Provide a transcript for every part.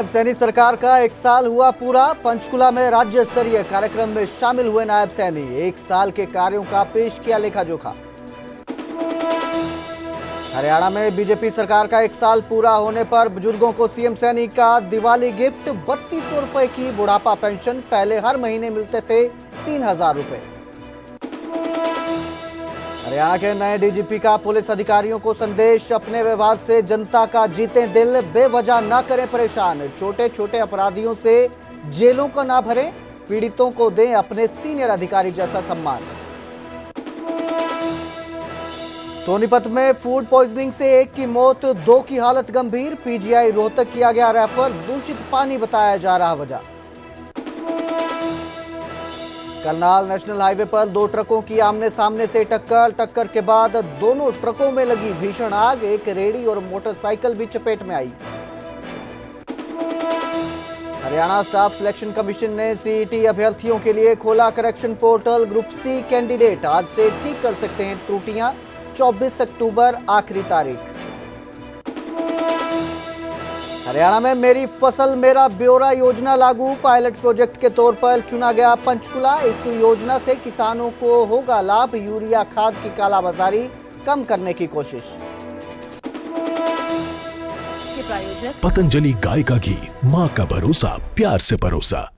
सैनी सरकार का एक साल हुआ पूरा। पंचकुला में राज्य स्तरीय कार्यक्रम में शामिल हुए नायब सैनी। एक साल के कार्यों का पेश किया लेखा जोखा। हरियाणा में बीजेपी सरकार का एक साल पूरा होने पर बुजुर्गों को सीएम सैनी का दिवाली गिफ्ट। 3200 रुपए की बुढ़ापा पेंशन। पहले हर महीने मिलते थे 3000 रुपए। हरियाणा के नए डीजीपी का पुलिस अधिकारियों को संदेश। अपने व्यवहार से जनता का जीतें दिल, बेवजह ना करें परेशान। छोटे छोटे अपराधियों से जेलों को ना भरें, पीड़ितों को दें अपने सीनियर अधिकारी जैसा सम्मान। सोनीपत में फूड पॉइजनिंग से एक की मौत, 2 की हालत गंभीर। पीजीआई रोहतक किया गया रेफर। दूषित पानी बताया जा रहा वजह। करनाल नेशनल हाईवे पर 2 ट्रकों की आमने सामने से टक्कर के बाद दोनों ट्रकों में लगी भीषण आग। एक रेहड़ी और मोटरसाइकिल भी चपेट में आई। हरियाणा स्टाफ सिलेक्शन कमीशन ने सीईटी अभ्यर्थियों के लिए खोला correction portal. Group C candidate आज से ठीक कर सकते हैं त्रुटियां। 24 अक्टूबर आखिरी तारीख। हरियाणा में मेरी फसल मेरा ब्यौरा योजना लागू। पायलट प्रोजेक्ट के तौर पर चुना गया पंचकुला। इस योजना से किसानों को होगा लाभ। यूरिया खाद की कालाबाजारी कम करने की कोशिश। पतंजलि गाय का घी, माँ का भरोसा, प्यार से परोसा।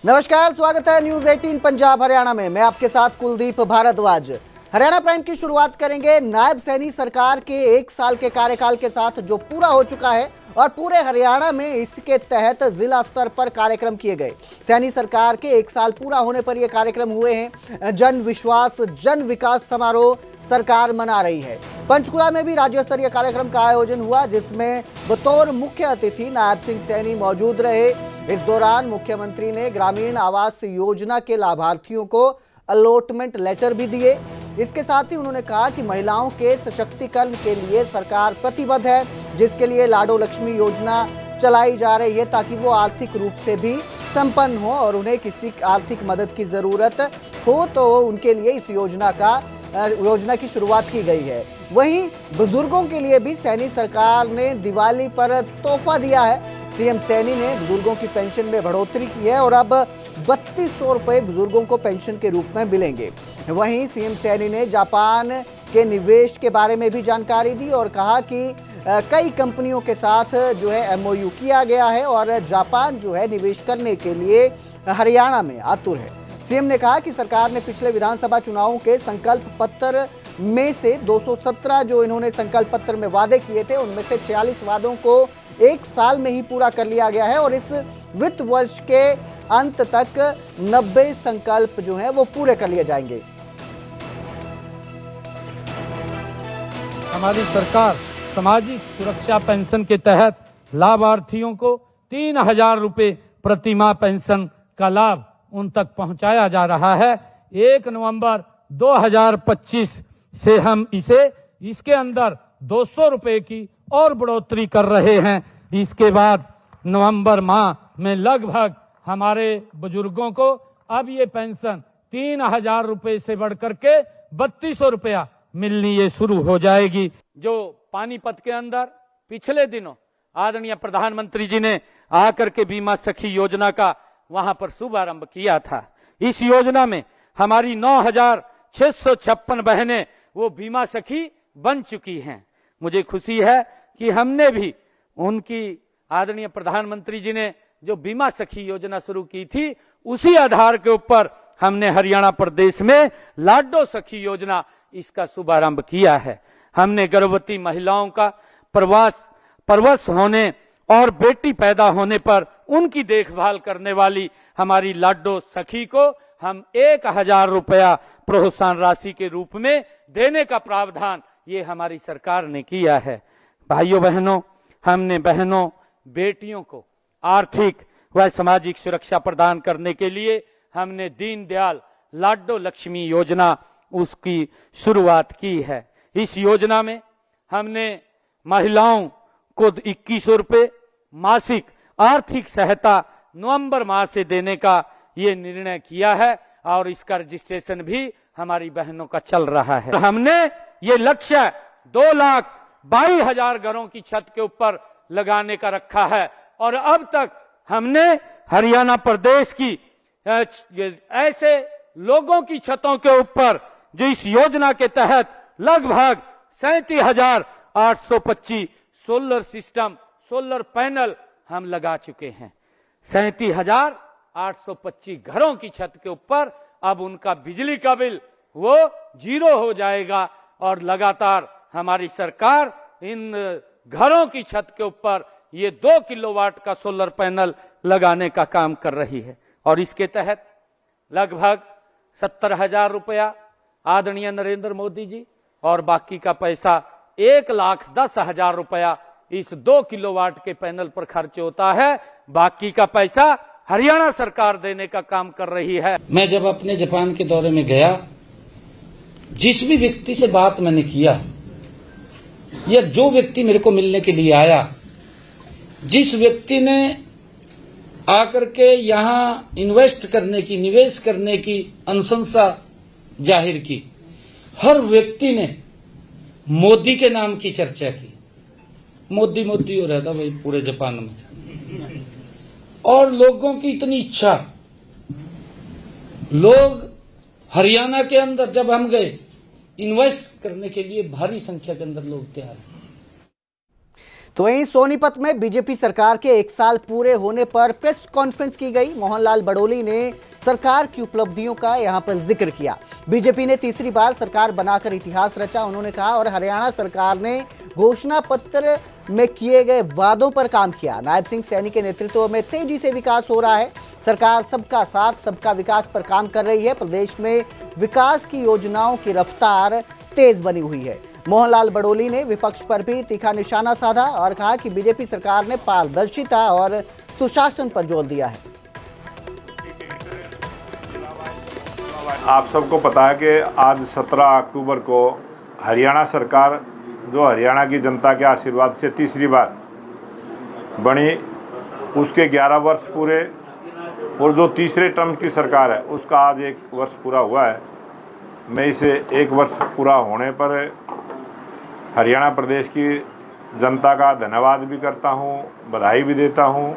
नमस्कार, स्वागत है न्यूज 18 पंजाब हरियाणा में। मैं आपके साथ कुलदीप भारद्वाज। हरियाणा प्राइम की शुरुआत करेंगे नायब सैनी सरकार के एक साल के कार्यकाल के साथ, जो पूरा हो चुका है और पूरे हरियाणा में इसके तहत जिला स्तर पर कार्यक्रम किए गए। सैनी सरकार के एक साल पूरा होने पर यह कार्यक्रम हुए हैं। जन विश्वास जन विकास समारोह सरकार मना रही है। पंचकुला में भी राज्य स्तरीय कार्यक्रम का आयोजन हुआ, जिसमें बतौर मुख्य अतिथि नायब सिंह सैनी मौजूद रहे। इस दौरान मुख्यमंत्री ने ग्रामीण आवास योजना के लाभार्थियों को अलॉटमेंट लेटर भी दिए। इसके साथ ही उन्होंने कहा कि महिलाओं के सशक्तिकरण के लिए सरकार प्रतिबद्ध है, जिसके लिए लाडो लक्ष्मी योजना चलाई जा रही है, ताकि वो आर्थिक रूप से भी संपन्न हो और उन्हें किसी आर्थिक मदद की जरूरत हो तो उनके लिए इस योजना की शुरुआत की गई है। वहीं बुजुर्गों के लिए भी सैनी सरकार ने दिवाली पर तोहफा दिया है। सीएम सैनी ने बुजुर्गों की पेंशन में बढ़ोतरी की है और अब 3200 रुपए बुजुर्गों को पेंशन के रूप में मिलेंगे। वहीं सीएम सैनी ने जापान के निवेश के बारे में भी जानकारी दी और कहा कि कई कंपनियों के साथ जो है एमओयू किया गया है और जापान जो है निवेश करने के लिए हरियाणा में आतुर है। सीएम ने कहा कि सरकार ने पिछले विधानसभा चुनावों के संकल्प पत्र में से 217 जो इन्होंने संकल्प पत्र में वादे किए थे, उनमें से 46 वादों को एक साल में ही पूरा कर लिया गया है और इस वित्त वर्ष के अंत तक 90 संकल्प जो हैं वो पूरे कर लिए जाएंगे। हमारी सरकार सामाजिक सुरक्षा पेंशन के तहत लाभार्थियों को 3000 रुपए प्रतिमाह पेंशन का लाभ उन तक पहुंचाया जा रहा है। 1 नवंबर 2025 से हम इसके अंदर 200 रुपए की और बढ़ोतरी कर रहे हैं। इसके बाद नवंबर माह में लगभग हमारे बुजुर्गों को अब ये पेंशन 3000 रुपए से बढ़कर के 3200 रुपया मिलनी ये शुरू हो जाएगी। जो पानीपत के अंदर पिछले दिनों आदरणीय प्रधानमंत्री जी ने आकर के बीमा सखी योजना का वहां पर शुभारंभ किया था। इस योजना में हमारी 9656 बहनें वो बीमा सखी बन चुकी हैं। मुझे खुशी है कि हमने भी उनकी आदरणीय प्रधानमंत्री जी ने जो बीमा सखी योजना शुरू की थी, उसी आधार के ऊपर हमने हरियाणा प्रदेश में लाडो सखी योजना इसका शुभारंभ किया है। हमने गर्भवती महिलाओं का प्रवास होने और बेटी पैदा होने पर उनकी देखभाल करने वाली हमारी लाडो सखी को हम 1000 रुपया प्रोत्साहन राशि के रूप में देने का प्रावधान ये हमारी सरकार ने किया है। भाइयों बहनों, हमने बहनों बेटियों को आर्थिक व सामाजिक सुरक्षा प्रदान करने के लिए हमने दीनदयाल लाडो लक्ष्मी योजना उसकी शुरुआत की है। इस योजना में हमने महिलाओं को 2100 रुपए मासिक आर्थिक सहायता नवंबर माह से देने का ये निर्णय किया है और इसका रजिस्ट्रेशन भी हमारी बहनों का चल रहा है। हमने ये लक्ष्य 2,22,000 घरों की छत के ऊपर लगाने का रखा है और अब तक हमने हरियाणा प्रदेश की ऐसे लोगों की छतों के ऊपर जो इस योजना के तहत लगभग 37,825 सोलर सिस्टम, सोलर पैनल हम लगा चुके हैं। 37,825 घरों की छत के ऊपर अब उनका बिजली का बिल वो 0 हो जाएगा और लगातार हमारी सरकार इन घरों की छत के ऊपर ये 2 किलोवाट का सोलर पैनल लगाने का काम कर रही है और इसके तहत लगभग 70,000 रुपया आदरणीय नरेंद्र मोदी जी और बाकी का पैसा 1,10,000 रुपया इस 2 किलोवाट के पैनल पर खर्च होता है। बाकी का पैसा हरियाणा सरकार देने का काम कर रही है। मैं जब अपने जापान के दौरे में गया, जिस भी व्यक्ति से बात मैंने किया या जो व्यक्ति मेरे को मिलने के लिए आया, जिस व्यक्ति ने आकर के यहाँ इन्वेस्ट करने की, निवेश करने की अनुशंसा जाहिर की, हर व्यक्ति ने मोदी के नाम की चर्चा की। मोदी मोदी हो रहता भाई पूरे जापान में, और लोगों की इतनी इच्छा, लोग हरियाणा के अंदर जब हम गए इन्वेस्ट करने के लिए भारी संख्या के अंदर लोग तैयार हैं। तो वहीं सोनीपत में बीजेपी सरकार के 1 साल पूरे होने पर प्रेस कॉन्फ्रेंस की गई। मोहनलाल बड़ोली ने सरकार की उपलब्धियों का यहां पर जिक्र किया। बीजेपी ने तीसरी बार सरकार बनाकर इतिहास रचा, उन्होंने कहा, और हरियाणा सरकार ने घोषणा पत्र में किए गए वादों पर काम किया। नायब सिंह सैनी के नेतृत्व में तेजी से विकास हो रहा है। सरकार सबका साथ सबका विकास पर काम कर रही है। प्रदेश में विकास की योजनाओं की रफ्तार तेज बनी हुई है। मोहनलाल बड़ोली ने विपक्ष पर भी तीखा निशाना साधा और कहा कि बीजेपी सरकार ने पारदर्शिता और सुशासन पर जोर दिया है। आप सबको पता है कि आज 17 अक्टूबर को हरियाणा सरकार, जो हरियाणा की जनता के आशीर्वाद से तीसरी बार बनी, उसके 11 वर्ष पूरे, और जो तीसरे टर्म की सरकार है उसका आज 1 वर्ष पूरा हुआ है। मैं इसे 1 वर्ष पूरा होने पर हरियाणा प्रदेश की जनता का धन्यवाद भी करता हूं, बधाई भी देता हूं,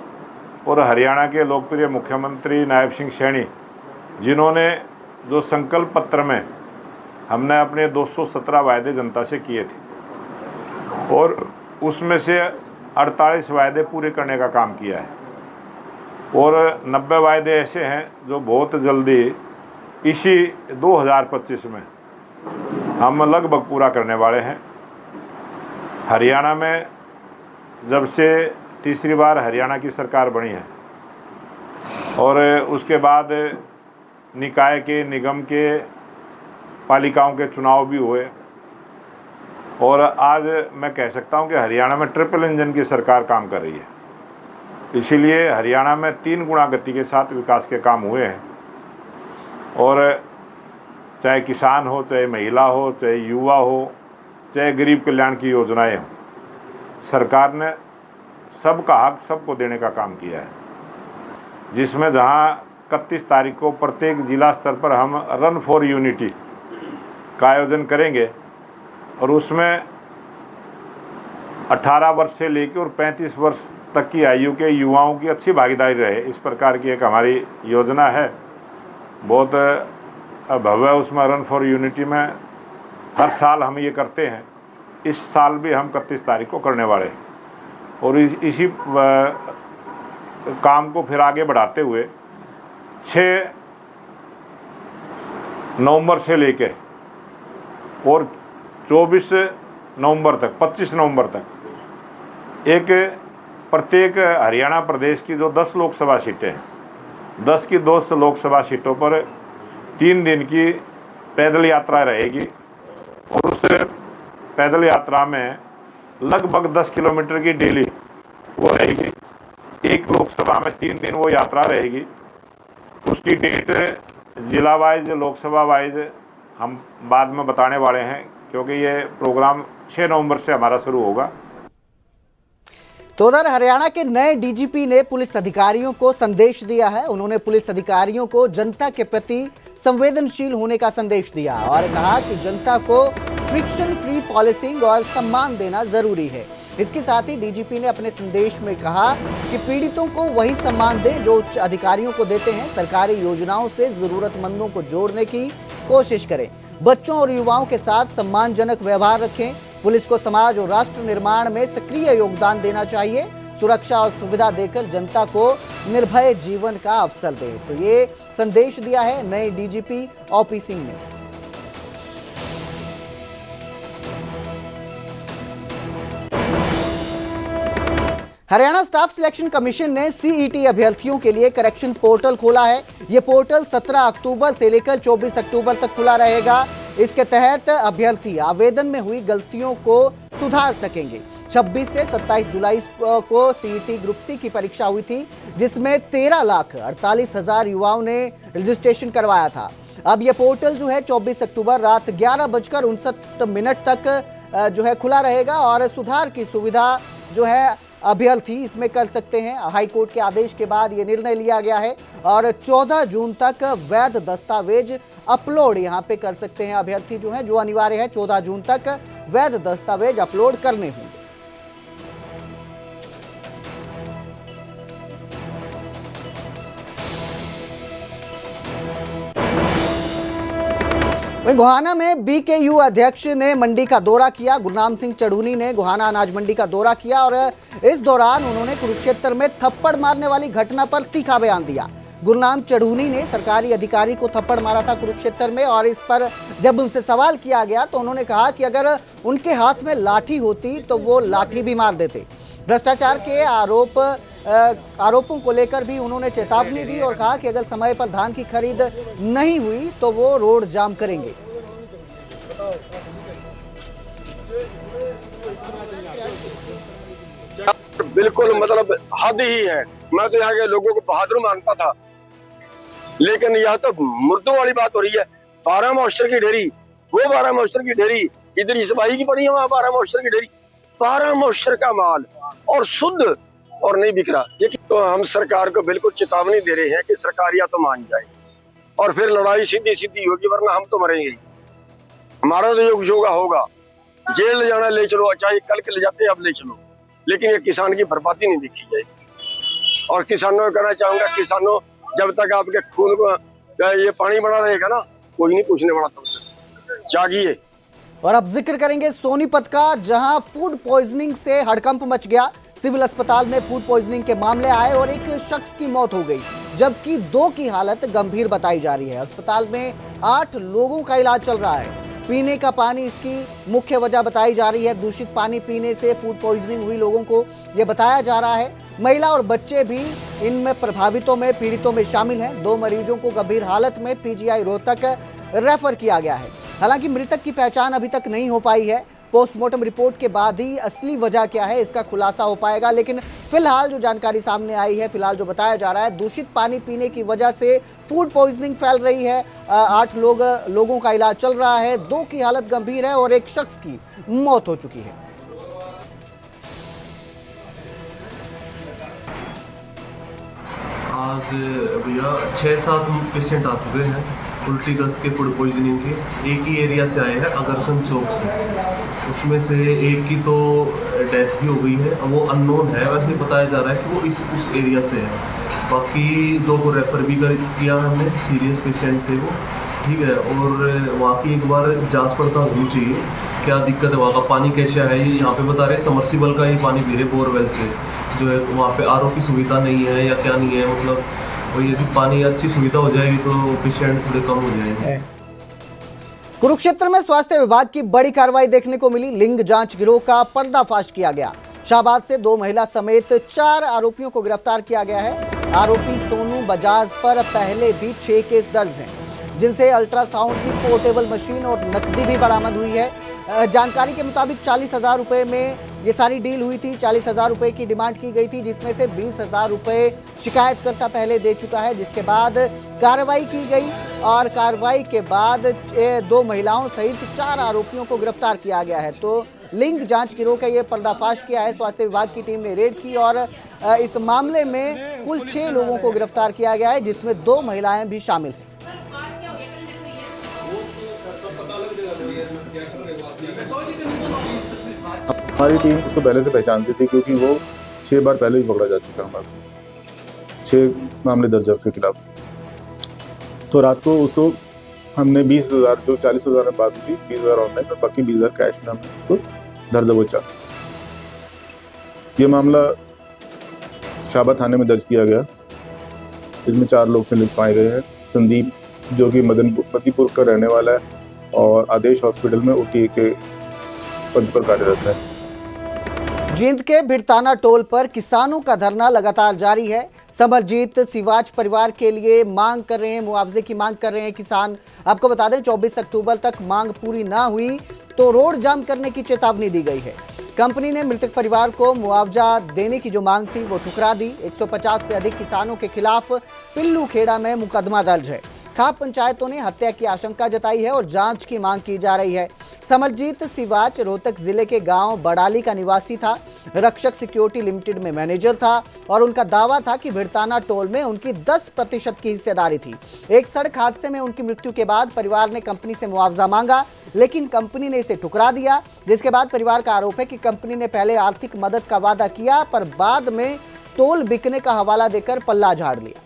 और हरियाणा के लोकप्रिय मुख्यमंत्री नायब सिंह सैनी, जिन्होंने जो संकल्प पत्र में हमने अपने 217 वायदे जनता से किए थे और उसमें से 48 वायदे पूरे करने का काम किया है, और 90 वायदे ऐसे हैं जो बहुत जल्दी इसी 2025 में हम लगभग पूरा करने वाले हैं। हरियाणा में जब से तीसरी बार हरियाणा की सरकार बनी है और उसके बाद निकाय के, निगम के, पालिकाओं के चुनाव भी हुए, और आज मैं कह सकता हूं कि हरियाणा में ट्रिपल इंजन की सरकार काम कर रही है। इसीलिए हरियाणा में 3 गुना गति के साथ विकास के काम हुए हैं, और चाहे किसान हो, चाहे महिला हो, चाहे युवा हो, चाहे गरीब कल्याण की योजनाएं हों, सरकार ने सबका हक सबको देने का काम किया है। जिसमें जहां 31 तारीख को प्रत्येक जिला स्तर पर हम रन फॉर यूनिटी का आयोजन करेंगे, और उसमें 18 वर्ष से लेकर और 35 वर्ष तक की आयु के युवाओं की अच्छी भागीदारी रहे, इस प्रकार की एक हमारी योजना है। बहुत भव्य उसमें रन फॉर यूनिटी में हर साल हम ये करते हैं। इस साल भी हम 31 तारीख को करने वाले हैं, और इसी काम को फिर आगे बढ़ाते हुए 6 नवंबर से लेके और 24 नवंबर तक, 25 नवंबर तक एक प्रत्येक हरियाणा प्रदेश की जो 10 लोकसभा सीटें हैं, 10 की 10 लोकसभा सीटों पर 3 दिन की पैदल यात्रा रहेगी, और उस पैदल यात्रा में लगभग 10 किलोमीटर की डेली वो रहेगी। एक लोकसभा में 3 दिन वो यात्रा रहेगी। उसकी डेट जिला वाइज, लोकसभा वाइज हम बाद में बताने वाले हैं, क्योंकि ये प्रोग्राम 6 नवंबर से हमारा शुरू होगा। तो उधर हरियाणा के नए डीजीपी ने पुलिस अधिकारियों को संदेश दिया है। उन्होंने पुलिस अधिकारियों को जनता के प्रति संवेदनशील होने का संदेश दिया और कहा कि जनता को फ्रिक्शन फ्री पॉलिसिंग और सम्मान देना जरूरी है। इसके साथ ही डीजीपी ने अपने संदेश में कहा कि पीड़ितों को वही सम्मान दें जो उच्च अधिकारियों को देते हैं। सरकारी योजनाओं से जरूरतमंदों को जोड़ने की कोशिश करें। बच्चों और युवाओं के साथ सम्मानजनक व्यवहार रखें। पुलिस को समाज और राष्ट्र निर्माण में सक्रिय योगदान देना चाहिए। सुरक्षा और सुविधा देकर जनता को निर्भय जीवन का अवसर दें। तो ये संदेश दिया है नए डीजीपी ओपी सिंह ने। हरियाणा स्टाफ सिलेक्शन कमीशन ने सीईटी अभ्यर्थियों के लिए करेक्शन पोर्टल खोला है। यह पोर्टल 17 अक्टूबर से लेकर 24 अक्टूबर तक खुला रहेगा। इसके तहत अभ्यर्थी आवेदन में हुई गलतियों को सुधार सकेंगे। 26 से 27 जुलाई को सीईटी ग्रुप सी की परीक्षा हुई थी, जिसमें 13,48,000 युवाओं ने रजिस्ट्रेशन करवाया था। अब यह पोर्टल जो है 24 अक्टूबर रात 11:59 तक जो है खुला रहेगा और सुधार की सुविधा जो है अभ्यर्थी इसमें कर सकते हैं। हाईकोर्ट के आदेश के बाद ये निर्णय लिया गया है और 14 जून तक वैध दस्तावेज अपलोड यहां पे कर सकते हैं अभ्यर्थी जो है, जो अनिवार्य है 14 जून तक वैध दस्तावेज अपलोड करने होंगे। वहीं गोहाना में बीकेयू अध्यक्ष ने मंडी का दौरा किया। गुरनाम सिंह चढ़ूनी ने गोहाना अनाज मंडी का दौरा किया और इस दौरान उन्होंने कुरुक्षेत्र में थप्पड़ मारने वाली घटना पर तीखा बयान दिया। गुरनाम चढ़ूनी ने सरकारी अधिकारी को थप्पड़ मारा था कुरुक्षेत्र में और इस पर जब उनसे सवाल किया गया तो उन्होंने कहा कि अगर उनके हाथ में लाठी होती तो वो लाठी भी मार देते। भ्रष्टाचार के आरोपों को लेकर भी उन्होंने चेतावनी दी और कहा कि अगर समय पर धान की खरीद नहीं हुई तो वो रोड जाम करेंगे। बिल्कुल मतलब हद ही है। मैं तो यहाँ के लोगों को बहादुर मानता था, लेकिन यह तो मुर्दों वाली बात हो रही है। 12 मास्टर की ढेरी, वो 12 मास्टर की ढेरी, इधर इस भाई की पड़ी है, वहाँ 12 मास्टर की ढेरी, 12 मास्टर का माल और शुद्ध और नहीं बिक रहा। ये तो हम सरकार को बिल्कुल चेतावनी दे रहे हैं कि सरकार या तो मान जाए और फिर लड़ाई सीधी सीधी होगी, वरना हम तो मरेंगे। हमारा तो जो कुछ होगा, जेल ले जाना ले चलो, चाहे कल के ले जाते अब ले चलो, लेकिन ये किसान की बर्बादी नहीं देखी जाएगी। और किसानों को कहना चाहूंगा, किसानों जब तक आपके खून को ये पानी बना रहेगा ना, कोई नहीं पूछने वाला, तब तक जागिए। और अब जिक्र करेंगे सोनीपत का, जहां फूड पॉइजनिंग से हड़कंप मच गया। सिविल अस्पताल में फूड पॉइजनिंग के मामले आए और एक शख्स की मौत हो गई, जबकि 2 की हालत गंभीर बताई जा रही है। अस्पताल में 8 लोगों का इलाज चल रहा है। पीने का पानी इसकी मुख्य वजह बताई जा रही है। दूषित पानी पीने से फूड पॉइजनिंग हुई लोगों को यह बताया जा रहा है। महिला और बच्चे भी इनमें प्रभावितों में पीड़ितों में शामिल हैं। 2 मरीजों को गंभीर हालत में पीजीआई रोहतक रेफर किया गया है। हालांकि मृतक की पहचान अभी तक नहीं हो पाई है। पोस्टमार्टम रिपोर्ट के बाद ही असली वजह क्या है इसका खुलासा हो पाएगा। लेकिन फिलहाल जो जानकारी सामने आई है, फिलहाल जो बताया जा रहा है, दूषित पानी पीने की वजह से फूड पॉइजनिंग फैल रही है। 8 लोगों का इलाज चल रहा है, 2 की हालत गंभीर है और एक शख्स की मौत हो चुकी है। आज भैया 6-7 पेशेंट आ चुके हैं उल्टी दस्त के, फूड पॉइजनिंग के। एक ही एरिया से आए हैं, अगरसन चौक से। उसमें से एक की तो डेथ भी हो गई है, अब वो अननोन है। वैसे बताया जा रहा है कि वो उस एरिया से है। बाकी 2 को रेफ़र भी किया हमने, सीरियस पेशेंट थे वो, ठीक है। और वहाँ की एक बार जांच पड़ताल होनी चाहिए, क्या दिक्कत है, वहाँ का पानी कैसा है। ये यहाँ पे बता रहे समर्सिबल का ही पानी पी रहे, बोरवेल से, जो है वहाँ पे आरओ की सुविधा नहीं है या क्या नहीं है, मतलब। और यदि पानी अच्छी सुविधा हो जाएगी तो पेशेंट थोड़े कम हो जाएंगे। कुरुक्षेत्र में स्वास्थ्य विभाग की बड़ी कार्रवाई देखने को मिली। लिंग जांच गिरोह का पर्दाफाश किया गया। शाहबाद से 2 महिला समेत 4 आरोपियों को गिरफ्तार किया गया है। आरोपी सोनू बजाज पर पहले भी 6 केस दर्ज हैं, जिनसे अल्ट्रासाउंड की पोर्टेबल मशीन और नकदी भी बरामद हुई है। जानकारी के मुताबिक 40,000 रुपए में ये सारी डील हुई थी। 40,000 रुपए की डिमांड की गई थी, जिसमें से 20,000 रुपए शिकायतकर्ता पहले दे चुका है, जिसके बाद कार्रवाई की गई और कार्रवाई के बाद 2 महिलाओं सहित 4 आरोपियों को गिरफ्तार किया गया है। तो लिंग जांच गिरोह का ये पर्दाफाश किया है। स्वास्थ्य विभाग की टीम ने रेड की और इस मामले में कुल 6 लोगों को गिरफ्तार किया गया है, जिसमें 2 महिलाएं भी शामिल हैं। हमारी टीम उसको पहले से पहचानती थी क्योंकि वो 6 बार पहले ही पकड़ा जा चुका है हमारे से, 6 मामले दर्ज है उसके खिलाफ। तो रात को उसको हमने 20,000, जो 40,000 में बात हुई, 20,000 ऑनलाइन और बाकी 20,000 कैश में हमने उसको धर दबोचा। ये मामला शाबा थाने में दर्ज किया गया। इसमें 4 लोग संलिप्त पाए गए हैं। संदीप जो कि मदीपुर का रहने वाला है और आदेश हॉस्पिटल में ओटी के पद पर कार्यरत है। जींद के भिड़ताना टोल पर किसानों का धरना लगातार जारी है। समरजीत सिवाच परिवार के लिए मांग कर रहे हैं, मुआवजे की मांग कर रहे हैं किसान। आपको बता दें 24 अक्टूबर तक मांग पूरी ना हुई तो रोड जाम करने की चेतावनी दी गई है। कंपनी ने मृतक परिवार को मुआवजा देने की जो मांग थी वो ठुकरा दी। 150 से अधिक किसानों के खिलाफ पिल्लू खेड़ा में मुकदमा दर्ज है। खाप पंचायतों ने हत्या की आशंका जताई है और जांच की मांग की जा रही है। समरजीत सिवाच रोहतक जिले के गांव बड़ाली का निवासी था। रक्षक सिक्योरिटी लिमिटेड में मैनेजर था और उनका दावा था कि भिड़ताना टोल में उनकी 10% की हिस्सेदारी थी। एक सड़क हादसे में उनकी मृत्यु के बाद परिवार ने कंपनी से मुआवजा मांगा, लेकिन कंपनी ने इसे ठुकरा दिया। जिसके बाद परिवार का आरोप है कि कंपनी ने पहले आर्थिक मदद का वादा किया पर बाद में टोल बिकने का हवाला देकर पल्ला झाड़ लिया।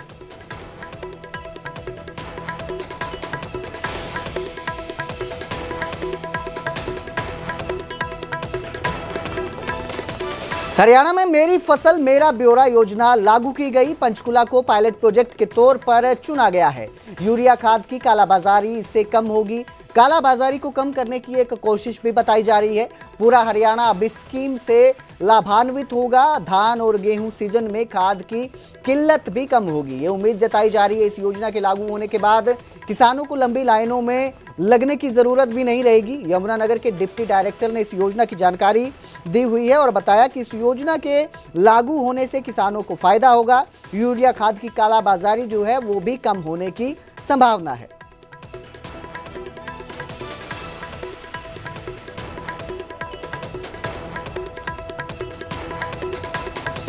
हरियाणा में मेरी फसल मेरा ब्यौरा योजना लागू की गई। पंचकुला को पायलट प्रोजेक्ट के तौर पर चुना गया है। यूरिया खाद की कालाबाजारी इससे कम होगी। कालाबाजारी को कम करने की एक कोशिश भी बताई जा रही है। पूरा हरियाणा अब इस स्कीम से लाभान्वित होगा। धान और गेहूं सीजन में खाद की किल्लत भी कम होगी, ये उम्मीद जताई जा रही है। इस योजना के लागू होने के बाद किसानों को लंबी लाइनों में लगने की जरूरत भी नहीं रहेगी। यमुनानगर के डिप्टी डायरेक्टर ने इस योजना की जानकारी दी हुई है और बताया कि इस योजना के लागू होने से किसानों को फायदा होगा। यूरिया खाद की कालाबाजारी जो है वो भी कम होने की संभावना है।